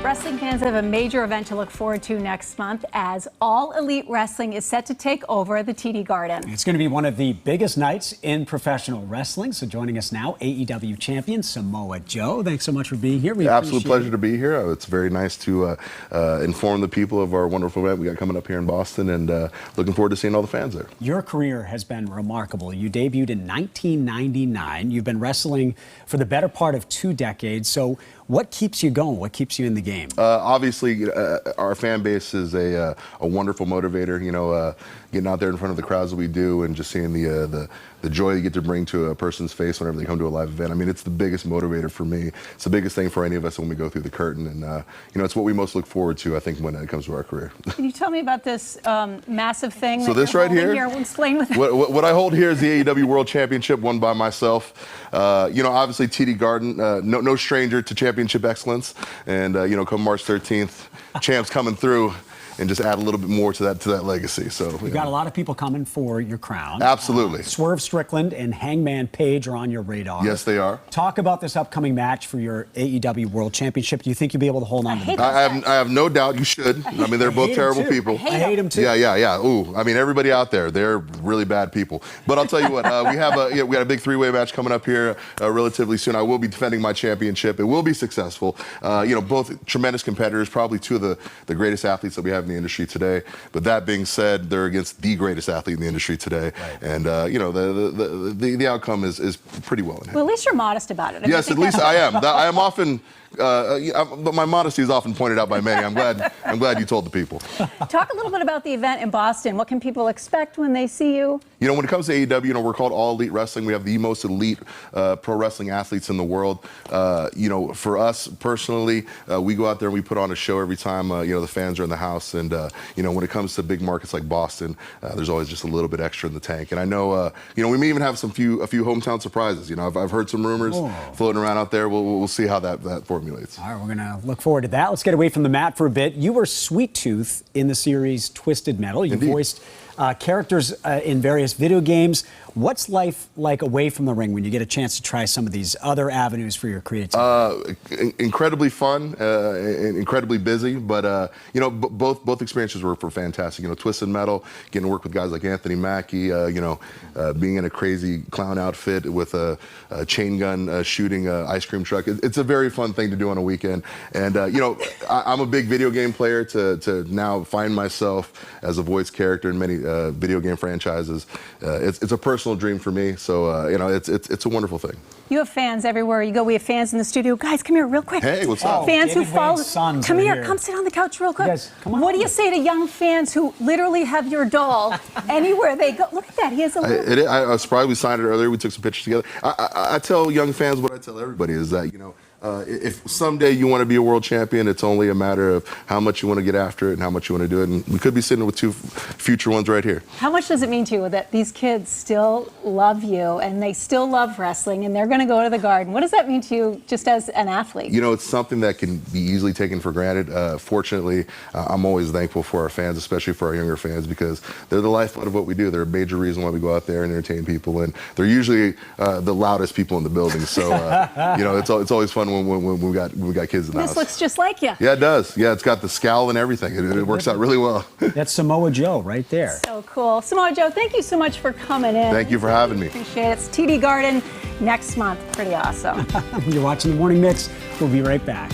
Wrestling fans have a major event to look forward to next month as All Elite Wrestling is set to take over the TD Garden. It's going to be one of the biggest nights in professional wrestling. So joining us now, AEW champion Samoa Joe. Thanks so much for being here. Absolute pleasure to be here. It's very nice to inform the people of our wonderful event we got coming up here in Boston, and looking forward to seeing all the fans there. Your career has been remarkable. You debuted in 1999. You've been wrestling for the better part of 2 decades. So what keeps you going? What keeps you in the game? Obviously, our fan base is a wonderful motivator. You know, getting out there in front of the crowds that we do, and just seeing the joy you get to bring to a person's face whenever they come to a live event. I mean, it's the biggest motivator for me. It's the biggest thing for any of us when we go through the curtain, and you know, it's what we most look forward to, I think, when it comes to our career. Can you tell me about this massive thing? So this right here, explain what I hold here is the AEW World Championship, won by myself. You know, obviously TD Garden, no stranger to championship excellence, and you know, come March 13th, champs coming through, and just add a little bit more to that legacy. So you got a lot of people coming for your crown. Absolutely. Swerve Strickland and Hangman Page are on your radar. Yes, they are. Talk about this upcoming match for your AEW World Championship. Do you think you'll be able to hold on to them? I have no doubt you should. I mean, they're both terrible people. I hate them too. Yeah. Ooh, I mean, everybody out there, they're really bad people. But I'll tell you what, we got a big 3-way match coming up here relatively soon. I will be defending my championship. It will be successful. You know, both tremendous competitors, probably 2 of the greatest athletes that we have in the industry today. But that being said, they're against the greatest athlete in the industry today, right. And you know, the outcome is pretty well in hand. Well, at least you're modest about it. Yes, at least I am. I am often. But my modesty is often pointed out by many. I'm glad you told the people. Talk a little bit about the event in Boston. What can people expect when they see you? You know, when it comes to AEW, you know, we're called All Elite Wrestling. We have the most elite pro wrestling athletes in the world. You know, for us personally, we go out there and we put on a show every time, you know, the fans are in the house. And, you know, when it comes to big markets like Boston, there's always just a little bit extra in the tank. And I know, you know, we may even have a few hometown surprises. You know, I've heard some rumors floating around out there. We'll see how that formulates. All right, we're going to look forward to that. Let's get away from the mat for a bit. You were Sweet Tooth in the series Twisted Metal. You voiced characters in various video games. What's life like away from the ring when you get a chance to try some of these other avenues for your creativity? Incredibly fun, incredibly busy, but you know, both experiences were fantastic. You know, Twisted Metal, getting to work with guys like Anthony Mackie, you know, being in a crazy clown outfit with a chain gun shooting an ice cream truck. It's a very fun thing to do on a weekend. And you know, I'm a big video game player. To now find myself as a voice character in many video game franchises, it's a personal dream for me. So you know, it's a wonderful thing. You have fans everywhere you go. We have fans in the studio. Guys, come here real quick. Hey, what's up? Fans David who follow. Sons come here. here. Come sit on the couch real quick. Guys, come on. What do you say to young fans who literally have your doll anywhere they go? Look at that. He has a little. I was surprised we signed it earlier. We took some pictures together. I tell young fans what I tell everybody is that, you know, if someday you want to be a world champion, it's only a matter of how much you want to get after it and how much you want to do it. And we could be sitting with 2 future ones right here. How much does it mean to you that these kids still love you and they still love wrestling and they're going to go to the Garden? What does that mean to you just as an athlete? You know, it's something that can be easily taken for granted. Fortunately, I'm always thankful for our fans, especially for our younger fans, because they're the lifeblood of what we do. They're a major reason why we go out there and entertain people. And they're usually the loudest people in the building. So, you know, it's always fun when we got kids in the house. This looks just like you. Yeah, it does. Yeah, it's got the scowl and everything. It works out really well. That's Samoa Joe right there. So cool. Samoa Joe, thank you so much for coming in. Thank you for having me. Appreciate it. It's TD Garden next month. Pretty awesome. You're watching The Morning Mix. We'll be right back.